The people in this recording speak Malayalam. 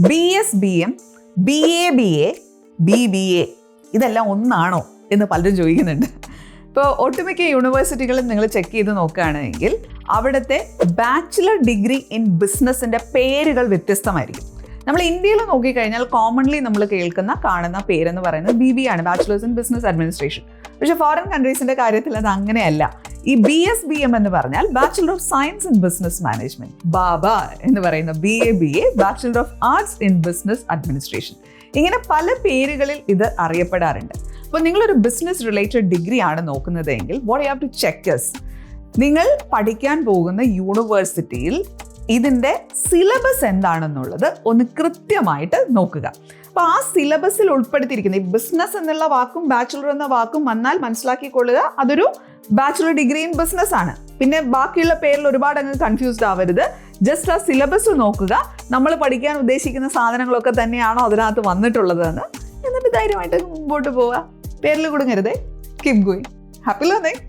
BSBM, BABA, BBA ഇതെല്ലാം ഒന്നാണോ എന്ന് പലരും ചോദിക്കുന്നുണ്ട്. ഇപ്പോൾ ഒട്ടുമിക്ക യൂണിവേഴ്സിറ്റികളും നിങ്ങൾ ചെക്ക് ചെയ്ത് നോക്കുകയാണെങ്കിൽ അവിടുത്തെ ബാച്ചിലർ ഡിഗ്രി ഇൻ ബിസിനസ്സിൻ്റെ പേരുകൾ വ്യത്യസ്തമായിരിക്കും. നമ്മൾ ഇന്ത്യയിൽ നോക്കിക്കഴിഞ്ഞാൽ കോമൺലി നമ്മൾ കാണുന്ന പേരെന്ന് പറയുന്നത് BBA ആണ്, ബാച്ചിലേഴ്സ് ഇൻ ബിസിനസ് അഡ്മിനിസ്ട്രേഷൻ. പക്ഷേ ഫോറിൻ കൺട്രീസിൻ്റെ കാര്യത്തിൽ അത് അങ്ങനെയല്ല. ഈ BSBM എന്ന് പറഞ്ഞാൽ bachelor of science in business management, BABA എന്ന് പറയുന്ന BABA, bachelor of arts in business administration. ഇങ്ങനെ പല പേരുകളിൽ ഇത് അറിയപ്പെടാറുണ്ട്. അപ്പോൾ നിങ്ങളൊരു ബിസിനസ് റിലേറ്റഡ് ഡിഗ്രി ആണ് നോക്കുന്നതെങ്കിൽ what you have to check is നിങ്ങൾ പഠിക്കാൻ പോകുന്ന യൂണിവേഴ്സിറ്റിയിൽ ഇതിൻ്റെ സിലബസ് എന്താണെന്നുള്ളത് ഒന്ന് കൃത്യമായിട്ട് നോക്കുക. അപ്പോൾ ആ സിലബസിൽ ഉൾപ്പെടുത്തിയിരിക്കുന്ന ഈ ബിസിനസ് എന്നുള്ള വാക്കും ബാച്ചിലർ എന്ന വാക്കും വന്നാൽ മനസ്സിലാക്കിക്കൊള്ളുക അതൊരു ബാച്ചിലർ ഡിഗ്രി ഇൻ ബിസിനസ് ആണ്. പിന്നെ ബാക്കിയുള്ള പേരിൽ ഒരുപാട് അങ്ങ് കൺഫ്യൂസ്ഡ് ആവരുത്. ജസ്റ്റ് ആ സിലബസ് നോക്കുക, നമ്മൾ പഠിക്കാൻ ഉദ്ദേശിക്കുന്ന സാധനങ്ങളൊക്കെ തന്നെയാണോ അതിനകത്ത് വന്നിട്ടുള്ളതെന്ന്, എന്നിട്ട് ധൈര്യമായിട്ട് മുമ്പോട്ട് പോവുക. പേരിൽ കുടുങ്ങരുതേ. Keep going. Happy learning.